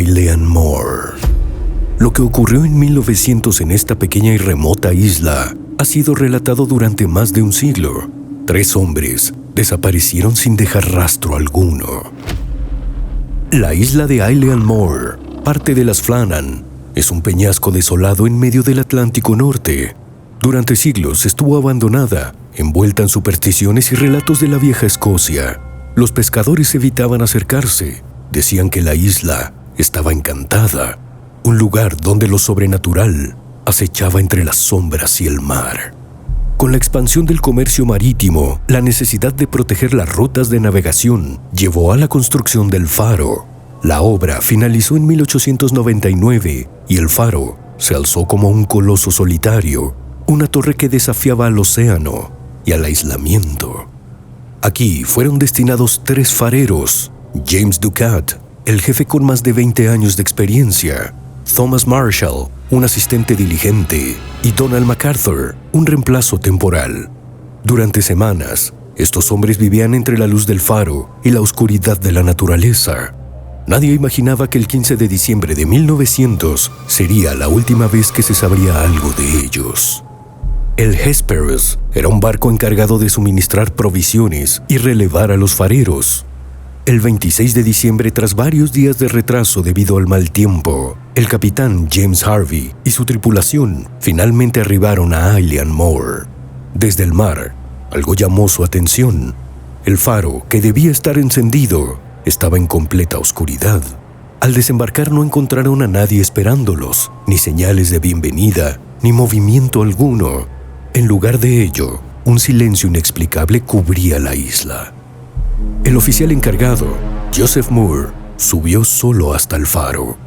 Ailean Mor. Lo que ocurrió en 1900 en esta pequeña y remota isla ha sido relatado durante más de un siglo. 3 hombres desaparecieron sin dejar rastro alguno. La isla de Ailean Mor, parte de las Flannan, es un peñasco desolado en medio del Atlántico Norte. Durante siglos estuvo abandonada, envuelta en supersticiones y relatos de la vieja Escocia. Los pescadores evitaban acercarse. Decían que la isla estaba encantada, un lugar donde lo sobrenatural acechaba entre las sombras y el mar. Con la expansión del comercio marítimo, la necesidad de proteger las rutas de navegación llevó a la construcción del faro. La obra finalizó en 1899 y el faro se alzó como un coloso solitario, una torre que desafiaba al océano y al aislamiento. Aquí fueron destinados 3 fareros: James Ducat, el jefe con más de 20 años de experiencia; Thomas Marshall, un asistente diligente; y Donald MacArthur, un reemplazo temporal. Durante semanas, estos hombres vivían entre la luz del faro y la oscuridad de la naturaleza. Nadie imaginaba que el 15 de diciembre de 1900 sería la última vez que se sabría algo de ellos. El Hesperus era un barco encargado de suministrar provisiones y relevar a los fareros. El 26 de diciembre, tras varios días de retraso debido al mal tiempo, el capitán James Harvey y su tripulación finalmente arribaron a Ailean Mor. Desde el mar, algo llamó su atención. El faro, que debía estar encendido, estaba en completa oscuridad. Al desembarcar no encontraron a nadie esperándolos, ni señales de bienvenida, ni movimiento alguno. En lugar de ello, un silencio inexplicable cubría la isla. El oficial encargado, Joseph Moore, subió solo hasta el faro.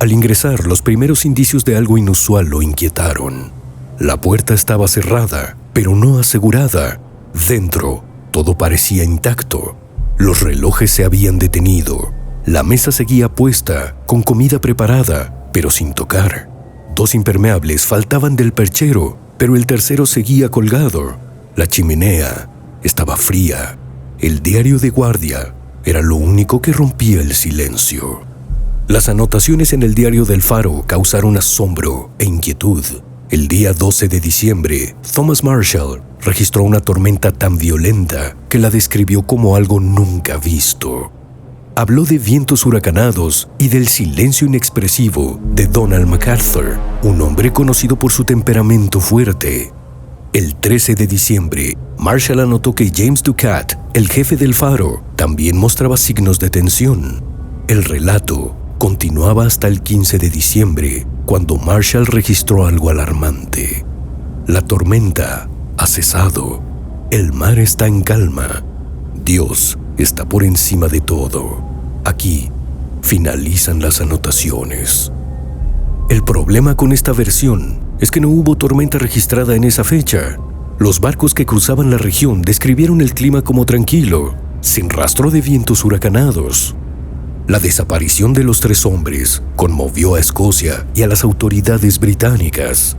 Al ingresar, los primeros indicios de algo inusual lo inquietaron. La puerta estaba cerrada, pero no asegurada. Dentro, todo parecía intacto. Los relojes se habían detenido. La mesa seguía puesta, con comida preparada, pero sin tocar. 2 impermeables faltaban del perchero, pero el tercero seguía colgado. La chimenea estaba fría. El diario de guardia era lo único que rompía el silencio. Las anotaciones en el diario del faro causaron asombro e inquietud. El día 12 de diciembre, Thomas Marshall registró una tormenta tan violenta que la describió como algo nunca visto. Habló de vientos huracanados y del silencio inexpresivo de Donald MacArthur, un hombre conocido por su temperamento fuerte. El 13 de diciembre, Marshall anotó que James Ducat, el jefe del faro, también mostraba signos de tensión. El relato continuaba hasta el 15 de diciembre, cuando Marshall registró algo alarmante. La tormenta ha cesado. El mar está en calma. Dios está por encima de todo. Aquí finalizan las anotaciones. El problema con esta versión es que no hubo tormenta registrada en esa fecha. Los barcos que cruzaban la región describieron el clima como tranquilo, sin rastro de vientos huracanados. La desaparición de los 3 hombres conmovió a Escocia y a las autoridades británicas.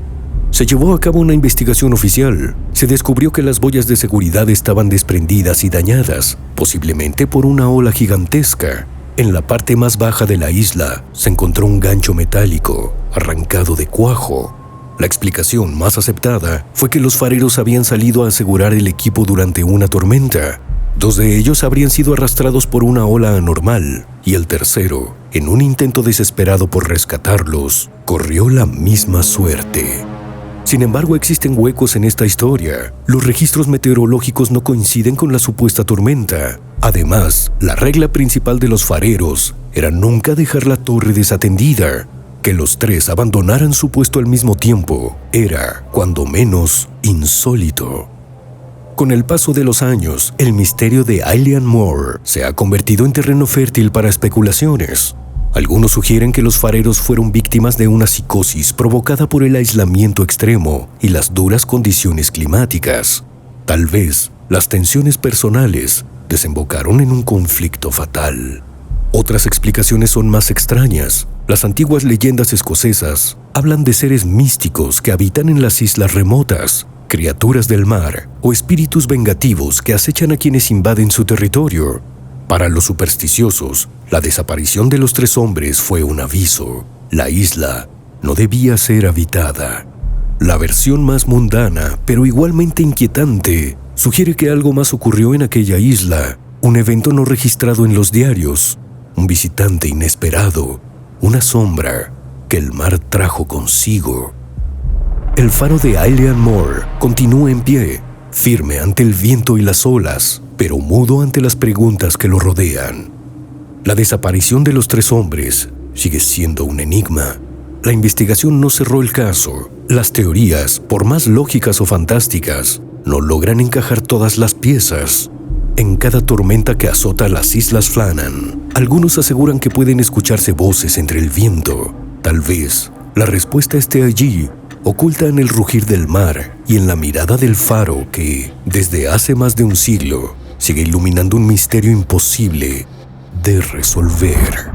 Se llevó a cabo una investigación oficial. Se descubrió que las boyas de seguridad estaban desprendidas y dañadas, posiblemente por una ola gigantesca. En la parte más baja de la isla se encontró un gancho metálico arrancado de cuajo. La explicación más aceptada fue que los fareros habían salido a asegurar el equipo durante una tormenta. 2 de ellos habrían sido arrastrados por una ola anormal y el tercero, en un intento desesperado por rescatarlos, corrió la misma suerte. Sin embargo, existen huecos en esta historia. Los registros meteorológicos no coinciden con la supuesta tormenta. Además, la regla principal de los fareros era nunca dejar la torre desatendida. Que los 3 abandonaran su puesto al mismo tiempo era, cuando menos, insólito. Con el paso de los años, el misterio de Ailean Mor se ha convertido en terreno fértil para especulaciones. Algunos sugieren que los fareros fueron víctimas de una psicosis provocada por el aislamiento extremo y las duras condiciones climáticas. Tal vez las tensiones personales desembocaron en un conflicto fatal. Otras explicaciones son más extrañas. Las antiguas leyendas escocesas hablan de seres místicos que habitan en las islas remotas, criaturas del mar o espíritus vengativos que acechan a quienes invaden su territorio. Para los supersticiosos, la desaparición de los 3 hombres fue un aviso. La isla no debía ser habitada. La versión más mundana, pero igualmente inquietante, sugiere que algo más ocurrió en aquella isla, un evento no registrado en los diarios, un visitante inesperado, una sombra que el mar trajo consigo. El faro de Eilean Mor continúa en pie, firme ante el viento y las olas, pero mudo ante las preguntas que lo rodean. La desaparición de los 3 hombres sigue siendo un enigma. La investigación no cerró el caso. Las teorías, por más lógicas o fantásticas, no logran encajar todas las piezas. En cada tormenta que azota las Islas Flannan, algunos aseguran que pueden escucharse voces entre el viento. Tal vez la respuesta esté allí, oculta en el rugir del mar y en la mirada del faro que, desde hace más de un siglo, sigue iluminando un misterio imposible de resolver.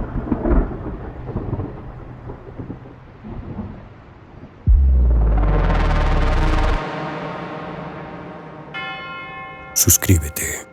Suscríbete.